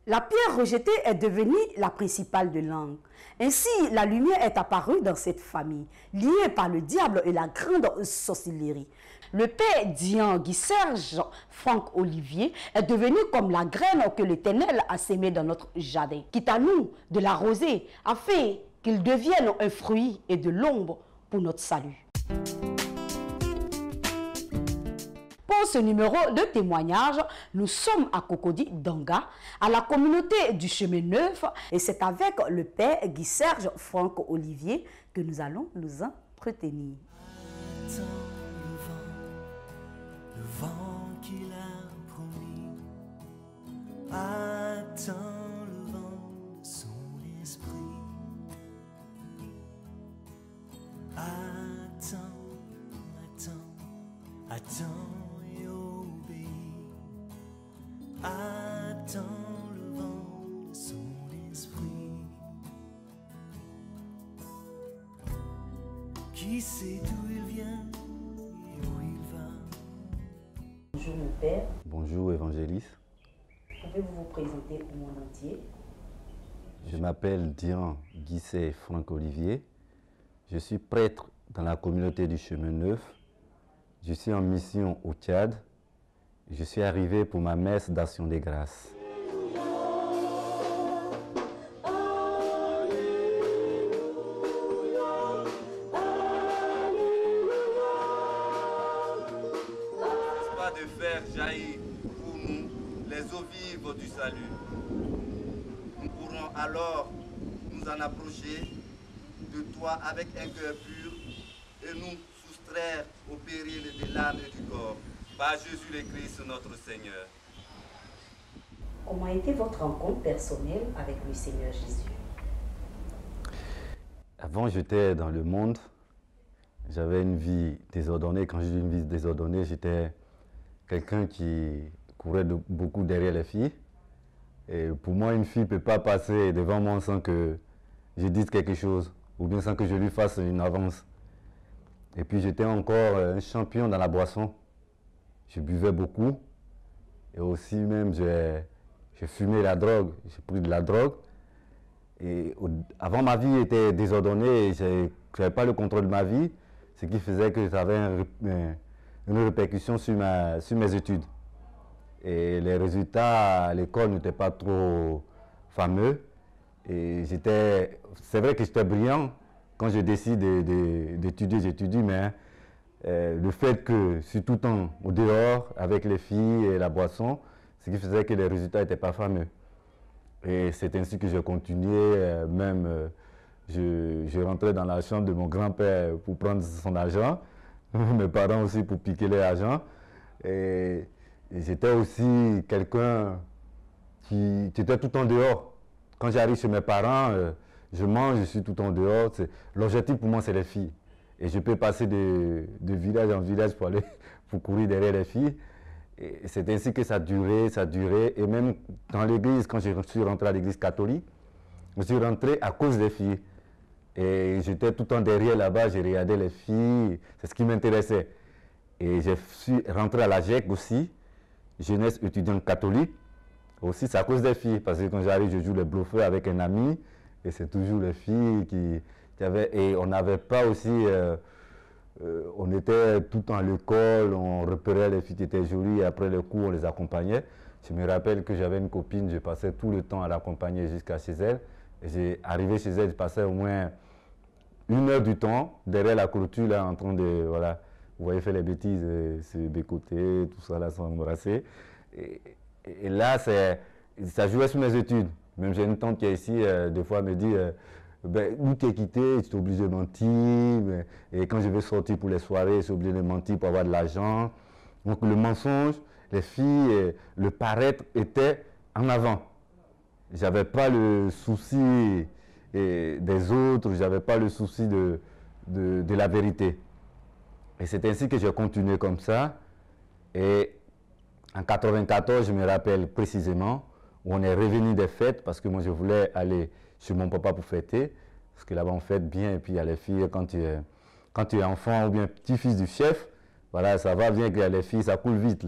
La pierre rejetée est devenue la principale de langue. Ainsi, la lumière est apparue dans cette famille, liée par le diable et la grande sorcellerie. Le père Dian Guy Serge Franck Olivier est devenu comme la graine que l'Éternel a sémée dans notre jardin. Quitte à nous de l'arroser, afin qu'il devienne un fruit et de l'ombre pour notre salut. Pour ce numéro de témoignage, nous sommes à Cocody Danga, à la communauté du Chemin Neuf, et c'est avec le père Guy Serge Franck Olivier que nous allons nous entretenir. Le vent qu'il a promis, attends le vent de son esprit, attends et obéis, attends le vent de son esprit. Qui sait d'où il vient et où il va? Bonjour mon père. Bonjour évangéliste. Pouvez-vous vous présenter au monde entier? Je m'appelle Dian Guy Franck Olivier. Je suis prêtre dans la communauté du Chemin Neuf. Je suis en mission au Tchad. Je suis arrivé pour ma messe d'Action des Grâces. De faire jaillir pour nous les eaux vives du salut. Nous pourrons alors nous en approcher de toi avec un cœur pur et nous soustraire au péril de l'âme et du corps. Par Jésus le Christ notre Seigneur. Comment a été votre rencontre personnelle avec le Seigneur Jésus? Avant, j'étais dans le monde. J'avais une vie désordonnée. Quand je dis une vie désordonnée, j'étais quelqu'un qui courait beaucoup derrière les filles. Et pour moi, une fille ne peut pas passer devant moi sans que je dise quelque chose, ou bien sans que je lui fasse une avance. Et puis j'étais encore un champion dans la boisson. Je buvais beaucoup. Et aussi même, j'ai fumé la drogue. J'ai pris de la drogue. Et avant, ma vie était désordonnée et je n'avais pas le contrôle de ma vie, ce qui faisait que j'avais une répercussion sur mes études. Et les résultats à l'école n'étaient pas trop fameux. Et c'est vrai que j'étais brillant. Quand je décide d'étudier, j'étudie, mais le fait que je suis tout le temps au dehors avec les filles et la boisson, ce qui faisait que les résultats n'étaient pas fameux. Et c'est ainsi que j'ai continué, je rentrais dans la chambre de mon grand-père pour prendre son argent. Mes parents aussi pour piquer leur argent. Et j'étais aussi quelqu'un qui était tout le temps dehors. Quand j'arrive chez mes parents, je mange, je suis tout le temps dehors. L'objectif pour moi, c'est les filles. Et je peux passer de village en village pour courir derrière les filles. Et c'est ainsi que ça durait. Et même dans l'église, quand je suis rentré à l'église catholique, je suis rentré à cause des filles. Et j'étais tout le temps derrière là-bas, j'ai regardé les filles, c'est ce qui m'intéressait. Et je suis rentré à la GEC aussi, jeunesse étudiante catholique. Aussi, c'est à cause des filles, parce que quand j'arrive, je joue le bluffeur avec un ami, et c'est toujours les filles qui avaient. Et on n'avait pas aussi. On était tout le temps à l'école, on repérait les filles qui étaient jolies, et après le cours, on les accompagnait. Je me rappelle que j'avais une copine, je passais tout le temps à l'accompagner jusqu'à chez elle. J'ai arrivé chez elle, je passais au moins 1 heure du temps derrière la clôture là, en train de, voilà, vous voyez, faire les bêtises, se bécoter, tout ça là, s'embrasser. Et là, ça jouait sur mes études. Même j'ai une tante qui est ici, des fois elle me dit, ben, où t'es quitté, tu es obligé de mentir. Et quand je vais sortir pour les soirées, je suis obligé de mentir pour avoir de l'argent. Donc le mensonge, les filles, le paraître était en avant. J'avais pas le souci des autres, j'avais pas le souci de la vérité. Et c'est ainsi que j'ai continué comme ça. Et en 1994, je me rappelle précisément, où on est revenu des fêtes, parce que moi je voulais aller chez mon papa pour fêter, parce que là-bas on fête bien, et puis il y a les filles, quand tu es enfant ou bien petit-fils du chef, voilà, ça va bien, qu'il y a les filles, ça coule vite.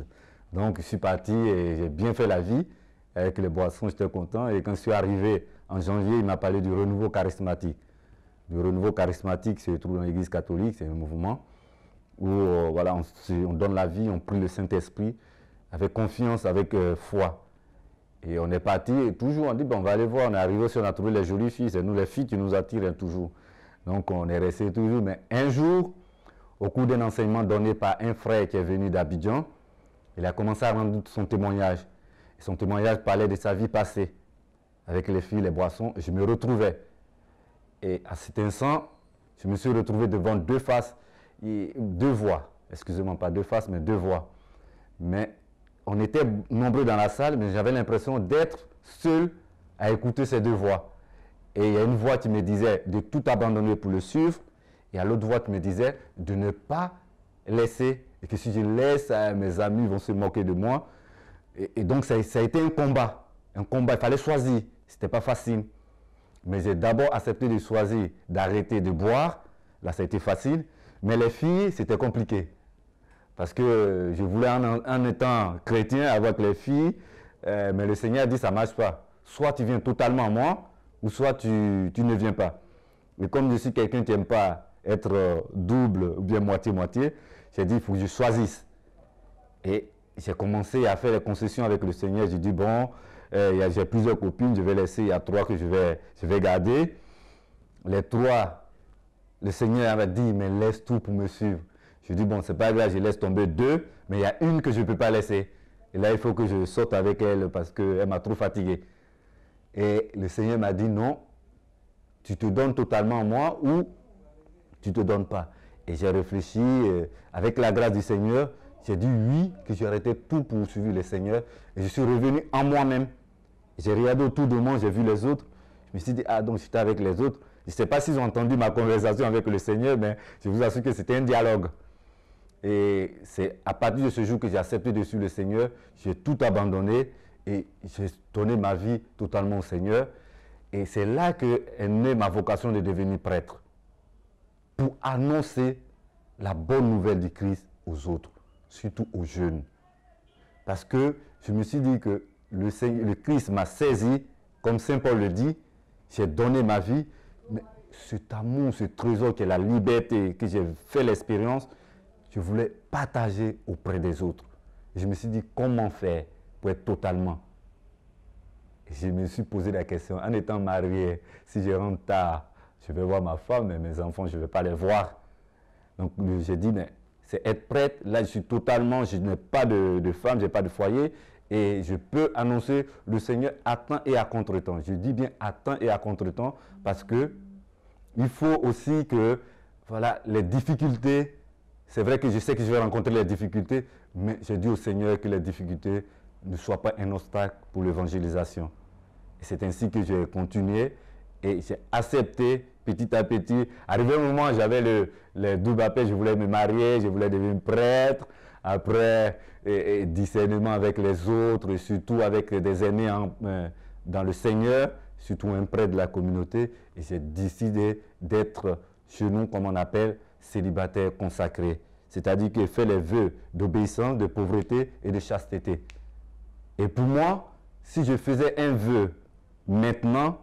Donc je suis parti et j'ai bien fait la vie. avec les boissons, j'étais content. Et quand je suis arrivé en janvier, il m'a parlé du renouveau charismatique. Le renouveau charismatique se trouve dans l'Église catholique, c'est un mouvement où voilà, on donne la vie, on prie le Saint-Esprit avec confiance, avec foi. Et on est parti, et toujours on dit, bon, on va aller voir, on est arrivé, on a trouvé les jolies filles, c'est nous les filles qui nous attirent hein, toujours. Donc on est resté toujours, mais un jour, au cours d'un enseignement donné par un frère qui est venu d'Abidjan, il a commencé à rendre son témoignage. Et son témoignage parlait de sa vie passée, avec les filles, les boissons, et je me retrouvais. Et à cet instant, je me suis retrouvé devant deux faces, deux voix, excusez-moi, pas deux faces, mais deux voix. Mais on était nombreux dans la salle, mais j'avais l'impression d'être seul à écouter ces deux voix. Et il y a une voix qui me disait de tout abandonner pour le suivre, et l'autre voix qui me disait de ne pas laisser, et que si je laisse, mes amis vont se moquer de moi. Et donc ça a été un combat, il fallait choisir, c'était pas facile. Mais j'ai d'abord accepté de choisir d'arrêter de boire, là ça a été facile, mais les filles c'était compliqué. Parce que je voulais en étant chrétien avec les filles, mais le Seigneur a dit ça ne marche pas. Soit tu viens totalement à moi, ou soit tu ne viens pas. Et comme je suis quelqu'un qui n'aime pas être double ou bien moitié-moitié, j'ai dit il faut que je choisisse. Et j'ai commencé à faire les concessions avec le Seigneur. J'ai dit bon, j'ai plusieurs copines, je vais laisser, il y a 3 que je vais garder. Les 3, le Seigneur avait dit mais laisse tout pour me suivre. Je dis bon, c'est pas grave, je laisse tomber 2, mais il y a une que je ne peux pas laisser. Et là, il faut que je sorte avec elle parce qu'elle m'a trop fatigué. Et le Seigneur m'a dit non, tu te donnes totalement à moi ou tu ne te donnes pas. Et j'ai réfléchi, avec la grâce du Seigneur, j'ai dit oui, que j'ai arrêté tout pour suivre le Seigneur. Et je suis revenu en moi-même. J'ai regardé autour de moi, j'ai vu les autres. Je me suis dit, ah donc j'étais avec les autres. Je ne sais pas s'ils ont entendu ma conversation avec le Seigneur, mais je vous assure que c'était un dialogue. Et c'est à partir de ce jour que j'ai accepté de suivre le Seigneur, j'ai tout abandonné et j'ai donné ma vie totalement au Seigneur. Et c'est là qu'est née ma vocation de devenir prêtre, pour annoncer la bonne nouvelle du Christ aux autres, surtout aux jeunes. Parce que je me suis dit que le Christ m'a saisi, comme Saint Paul le dit, j'ai donné ma vie, mais cet amour, ce trésor qui est la liberté, que j'ai fait l'expérience, je voulais partager auprès des autres. Et je me suis dit, comment faire pour être totalement? Et je me suis posé la question, en étant marié, si je rentre tard, je vais voir ma femme, mais mes enfants, je ne vais pas les voir. Donc j'ai dit, mais c'est être prêtre, là je suis totalement, je n'ai pas de femme, je n'ai pas de foyer, et je peux annoncer le Seigneur à temps et à contre-temps. Je dis bien à temps et à contre-temps, parce que il faut aussi que, voilà, les difficultés, c'est vrai que je sais que je vais rencontrer les difficultés, mais je dis au Seigneur que les difficultés ne soient pas un obstacle pour l'évangélisation. Et c'est ainsi que j'ai continué et j'ai accepté petit à petit. Arrivé un moment, j'avais le double appel, je voulais me marier, je voulais devenir prêtre. Après, discernement avec les autres, et surtout avec des aînés dans le Seigneur, surtout un prêtre de la communauté. Et j'ai décidé d'être chez nous, comme on appelle, célibataire consacré. C'est-à-dire qu'il fait les vœux d'obéissance, de pauvreté et de chasteté. Et pour moi, si je faisais un vœu maintenant,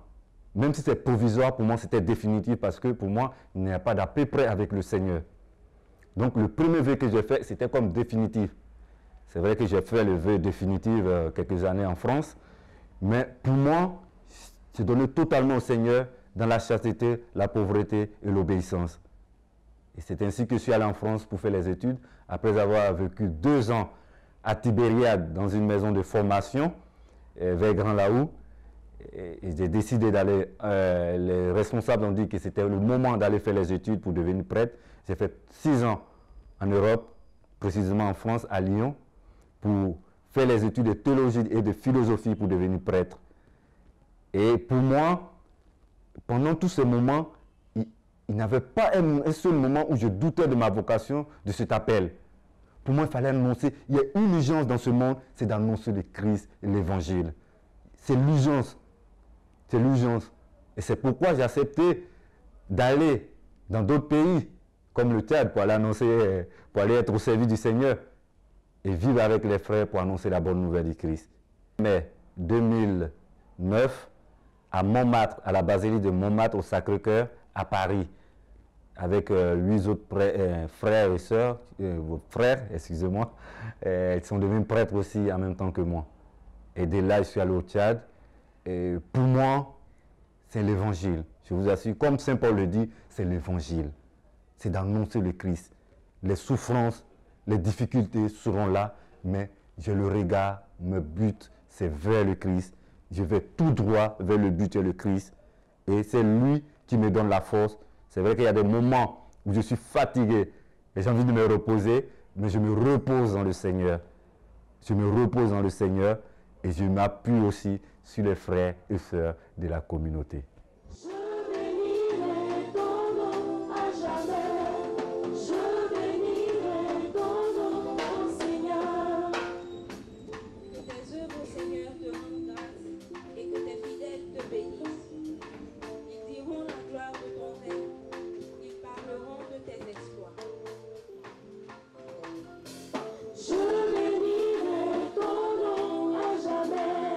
même si c'est provisoire, pour moi c'était définitif parce que pour moi, il n'y a pas d'à peu près avec le Seigneur. Donc le premier vœu que j'ai fait, c'était comme définitif. C'est vrai que j'ai fait le vœu définitif quelques années en France, mais pour moi, j'ai donné totalement au Seigneur dans la chasteté, la pauvreté et l'obéissance. Et c'est ainsi que je suis allé en France pour faire les études, après avoir vécu 2 ans à Tibériade, dans une maison de formation, vers Grand-Laou. Et j'ai décidé d'aller, les responsables ont dit que c'était le moment d'aller faire les études pour devenir prêtre. J'ai fait 6 ans en Europe, précisément en France, à Lyon, pour faire les études de théologie et de philosophie pour devenir prêtre. Et pour moi, pendant tous ces moments, il n'y avait pas un seul moment où je doutais de ma vocation, de cet appel. Pour moi, il fallait annoncer. Il y a une urgence dans ce monde, c'est d'annoncer le Christ et l'Évangile. C'est l'urgence. C'est l'urgence. Et c'est pourquoi j'ai accepté d'aller dans d'autres pays, comme le Tchad, pour aller annoncer, pour aller être au service du Seigneur et vivre avec les frères pour annoncer la bonne nouvelle du Christ. Mais 2009 à Montmartre, à la basilique de Montmartre au Sacré-Cœur à Paris, avec 8 autres frères et sœurs, frères, excusez-moi. Ils sont devenus prêtres aussi en même temps que moi. Et dès là, je suis allé au Tchad. Et pour moi, c'est l'évangile. Je vous assure, comme Saint Paul le dit, c'est l'évangile. C'est d'annoncer le Christ. Les souffrances, les difficultés seront là, mais j'ai le regard, me but, c'est vers le Christ. Je vais tout droit vers le but et le Christ. Et c'est lui qui me donne la force. C'est vrai qu'il y a des moments où je suis fatigué et j'ai envie de me reposer, mais je me repose dans le Seigneur. Je me repose dans le Seigneur et je m'appuie aussi sur les frères et sœurs de la communauté. Je bénirai ton nom à jamais. Je bénirai ton nom, ô Seigneur. Que tes œuvres, Seigneur, te rendent grâce et que tes fidèles te bénissent. Ils diront la gloire de ton règne. Ils parleront de tes exploits. Je bénirai ton nom à jamais.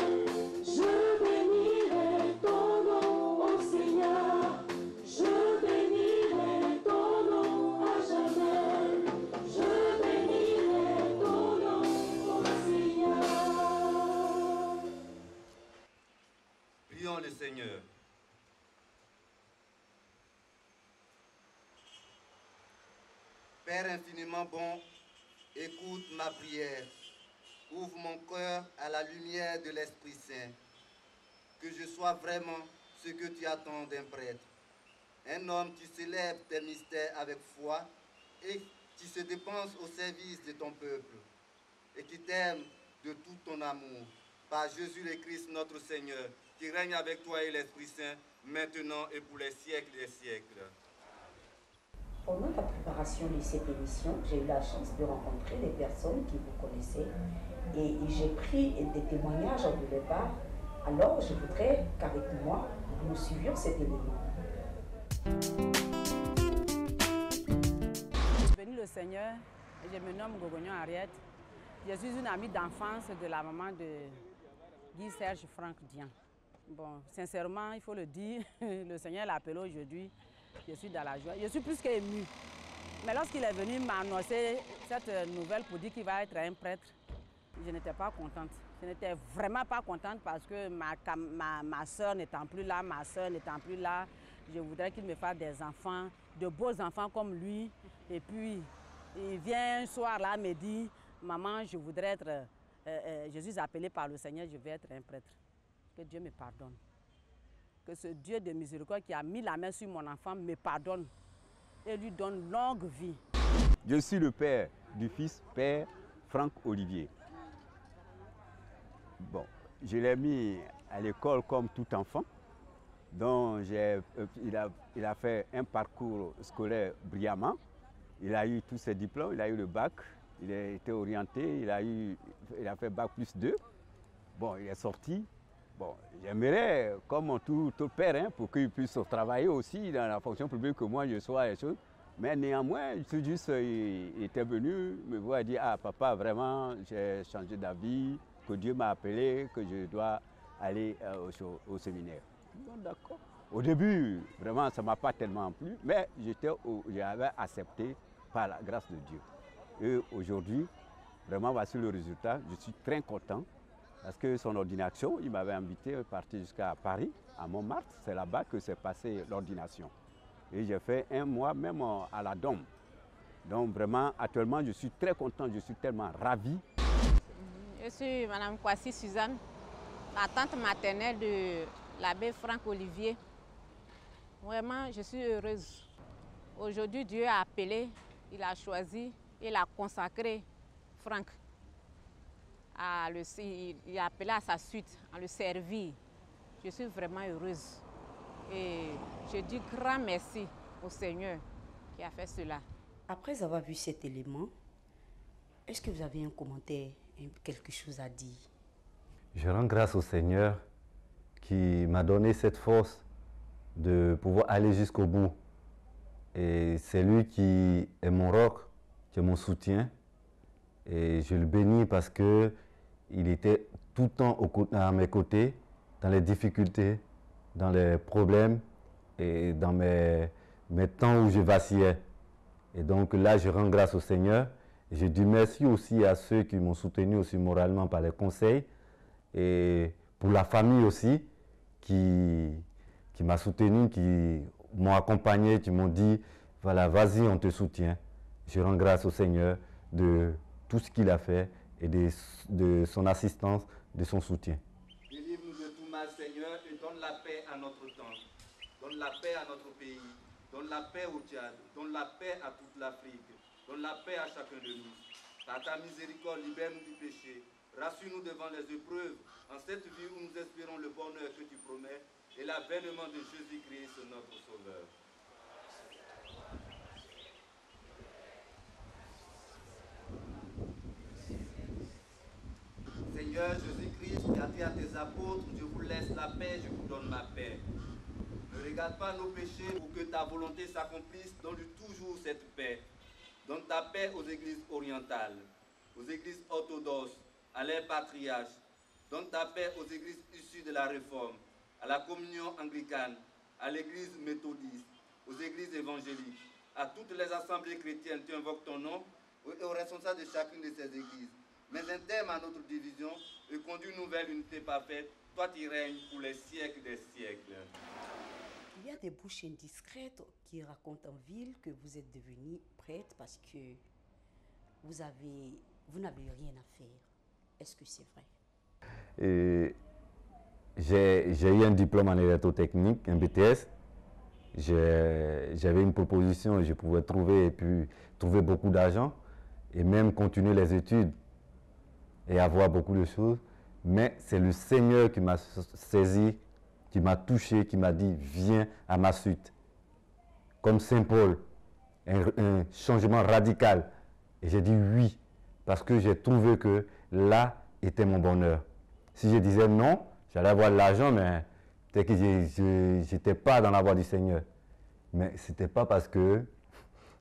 Je bénirai ton nom, ô Seigneur. Je bénirai ton nom à jamais. Je bénirai ton nom, ô Seigneur. Prions le Seigneur. Père infiniment bon, écoute ma prière. Ouvre mon cœur à la lumière de l'Esprit Saint. Que je sois vraiment ce que tu attends d'un prêtre. Un homme qui célèbre tes mystères avec foi et qui se dépense au service de ton peuple et qui t'aime de tout ton amour. Par Jésus le Christ notre Seigneur, qui règne avec toi et l'Esprit Saint, maintenant et pour les siècles des siècles. Pendant la préparation de cette émission, j'ai eu la chance de rencontrer des personnes qui vous connaissaient et j'ai pris des témoignages de leur part. Alors, je voudrais qu'avec moi, nous suivions cet élément. Bénis le Seigneur, je me nomme Gogognon Ariette. Je suis une amie d'enfance de la maman de Guy Serge Franck Dian. Bon, sincèrement, il faut le dire, le Seigneur l'a appelé aujourd'hui. Je suis dans la joie. Je suis plus qu'émue. Mais lorsqu'il est venu m'annoncer cette nouvelle pour dire qu'il va être un prêtre, je n'étais pas contente. Je n'étais vraiment pas contente parce que ma soeur n'étant plus là, je voudrais qu'il me fasse des enfants, de beaux enfants comme lui. Et puis, il vient un soir là, me dit, maman, je voudrais être, je suis appelée par le Seigneur, je vais être un prêtre. Que Dieu me pardonne. Que ce Dieu de miséricorde qui a mis la main sur mon enfant me pardonne et lui donne longue vie. Je suis le père du fils, père Franck Olivier. Bon, je l'ai mis à l'école comme tout enfant. Donc il a fait un parcours scolaire brillamment. Il a eu tous ses diplômes, il a eu le bac, il a été orienté, il a fait bac plus 2. Bon, il est sorti. Bon, j'aimerais, comme tout père, hein, pour qu'il puisse travailler aussi dans la fonction publique que moi je sois les choses. Mais néanmoins, c'est juste, il était venu me voir et dire, ah papa, vraiment, j'ai changé d'avis, que Dieu m'a appelé, que je dois aller au séminaire. Bon, d'accord. Au début, vraiment, ça ne m'a pas tellement plu, mais j'avais accepté par la grâce de Dieu. Et aujourd'hui, vraiment, voici le résultat. Je suis très content. Parce que son ordination, il m'avait invité à partir jusqu'à Paris, à Montmartre. C'est là-bas que s'est passée l'ordination. Et j'ai fait un mois même à la Dôme. Donc vraiment, actuellement, je suis très content, je suis tellement ravi. Je suis Mme Kwasi Suzanne, la tante maternelle de l'abbé Franck Olivier. Vraiment, je suis heureuse. Aujourd'hui, Dieu a appelé, il a choisi, il a consacré Franck. Il a appelé à sa suite, à le servir. Je suis vraiment heureuse. Et je dis grand merci au Seigneur qui a fait cela. Après avoir vu cet élément, est-ce que vous avez un commentaire, quelque chose à dire? Je rends grâce au Seigneur qui m'a donné cette force de pouvoir aller jusqu'au bout. Et c'est lui qui est mon roc, qui est mon soutien. Et je le bénis parce que il était tout le temps à mes côtés, dans les difficultés, dans les problèmes et dans mes temps où je vacillais. Et donc là, je rends grâce au Seigneur. Et je dis merci aussi à ceux qui m'ont soutenu aussi moralement par les conseils et pour la famille aussi qui m'a soutenu, qui m'ont accompagné, qui m'ont dit voilà, vas-y, on te soutient. Je rends grâce au Seigneur de tout ce qu'il a fait et de son assistance, de son soutien. Délivre-nous de tout mal, Seigneur, et donne la paix à notre temps. Donne la paix à notre pays. Donne la paix au Tchad. Donne la paix à toute l'Afrique. Donne la paix à chacun de nous. Par ta miséricorde, libère-nous du péché. Rassure-nous devant les épreuves. En cette vie où nous espérons le bonheur que tu promets et l'avènement de Jésus-Christ, notre Sauveur. Seigneur Jésus-Christ, tu as dit à tes apôtres, je vous laisse la paix, je vous donne ma paix. Ne regarde pas nos péchés pour que ta volonté s'accomplisse, donne-lui toujours cette paix. Donne ta paix aux églises orientales, aux églises orthodoxes, à leurs patriarches. Donne ta paix aux églises issues de la Réforme, à la communion anglicane, à l'église méthodiste, aux églises évangéliques, à toutes les assemblées chrétiennes. Tu invoques ton nom et aux responsables de chacune de ces églises. Mais un terme à notre division et conduis-nous vers l'unité parfaite. Toi qui règnes pour les siècles des siècles. Il y a des bouches indiscrètes qui racontent en ville que vous êtes devenu prêtre parce que vous n'avez rien à faire. Est-ce que c'est vrai? J'ai eu un diplôme en électrotechnique, un BTS. J'avais une proposition et je pouvais trouver beaucoup d'argent et même continuer les études et avoir beaucoup de choses. Mais c'est le Seigneur qui m'a saisi, qui m'a touché, qui m'a dit viens à ma suite. Comme Saint Paul, un changement radical. Et j'ai dit oui, parce que j'ai trouvé que là était mon bonheur. Si je disais non, j'allais avoir de l'argent, mais peut-être que je n'étais pas dans la voie du Seigneur. Mais ce n'était pas parce que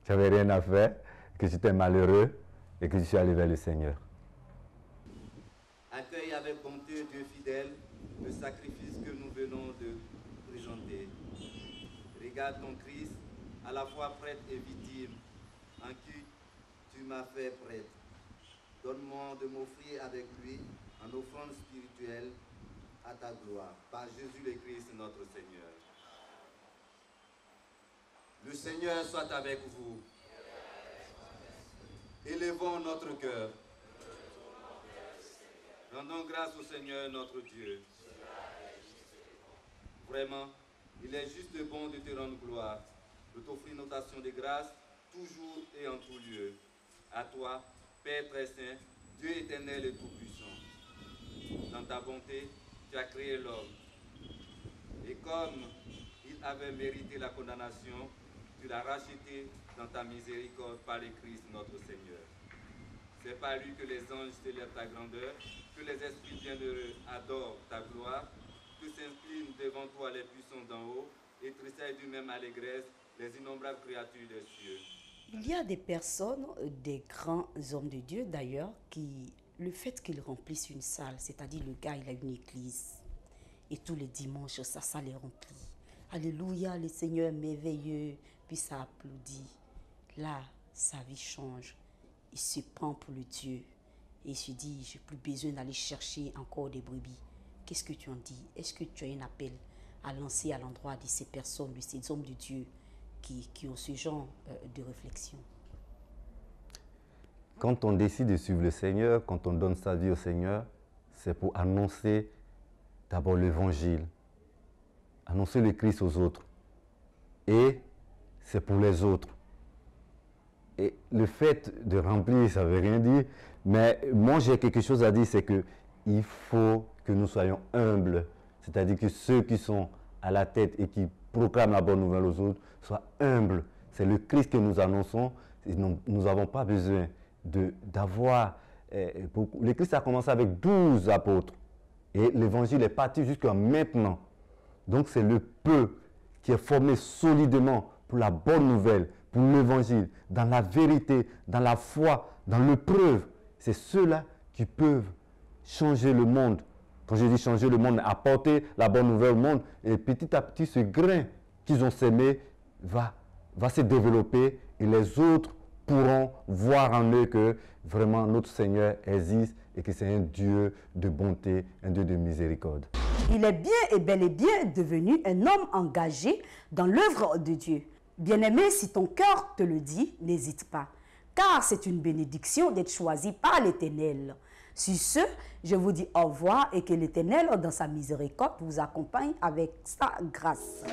j'avais rien à faire, que j'étais malheureux et que je suis allé vers le Seigneur. Accueille avec bonté, Dieu fidèle, le sacrifice que nous venons de présenter. Regarde ton Christ, à la fois prêtre et victime, en qui tu m'as fait prêtre. Donne-moi de m'offrir avec lui en offrande spirituelle à ta gloire, par Jésus le Christ notre Seigneur. Le Seigneur soit avec vous. Élevons notre cœur. Rendons grâce au Seigneur notre Dieu. Vraiment, il est juste bon de te rendre gloire, de t'offrir notation de grâce, toujours et en tout lieu. À toi, Père très saint, Dieu éternel et tout-puissant. Dans ta bonté, tu as créé l'homme. Et comme il avait mérité la condamnation, tu l'as racheté dans ta miséricorde par le Christ notre Seigneur. C'est par lui que les anges célèbrent ta grandeur, que les esprits bienheureux adorent ta gloire, que s'inclinent devant toi les puissants d'en haut, et tressaillent du même allégresse les innombrables créatures des cieux. Il y a des personnes, des grands hommes de Dieu d'ailleurs, qui, le fait qu'ils remplissent une salle, c'est-à-dire le gars, il a une église, et tous les dimanches, ça les remplit. Alléluia, le Seigneur est merveilleux, puis ça applaudit. Là, sa vie change. Il se prend pour le Dieu. Et il se dit, j'ai plus besoin d'aller chercher encore des brebis. Qu'est-ce que tu en dis? Est-ce que tu as un appel à lancer à l'endroit de ces personnes, de ces hommes de Dieu qui ont ce genre de réflexion? Quand on décide de suivre le Seigneur, quand on donne sa vie au Seigneur, c'est pour annoncer d'abord l'évangile, annoncer le Christ aux autres. Et c'est pour les autres. Et le fait de remplir, ça ne veut rien dire, mais moi j'ai quelque chose à dire, c'est qu'il faut que nous soyons humbles. C'est-à-dire que ceux qui sont à la tête et qui proclament la bonne nouvelle aux autres soient humbles. C'est le Christ que nous annonçons. Nous n'avons pas besoin d'avoir... Le Christ a commencé avec 12 apôtres. Et l'évangile est parti jusqu'à maintenant. Donc c'est le peuple qui est formé solidement pour la bonne nouvelle, pour l'évangile, dans la vérité, dans la foi, dans l'épreuve. C'est ceux-là qui peuvent changer le monde. Quand je dis changer le monde, apporter la bonne nouvelle au monde, et petit à petit, ce grain qu'ils ont sémé va se développer et les autres pourront voir en eux que vraiment notre Seigneur existe et que c'est un Dieu de bonté, un Dieu de miséricorde. Il est bien et bel et bien devenu un homme engagé dans l'œuvre de Dieu. Bien-aimé, si ton cœur te le dit, n'hésite pas, car c'est une bénédiction d'être choisi par l'Éternel. Sur ce, je vous dis au revoir et que l'Éternel, dans sa miséricorde, vous accompagne avec sa grâce.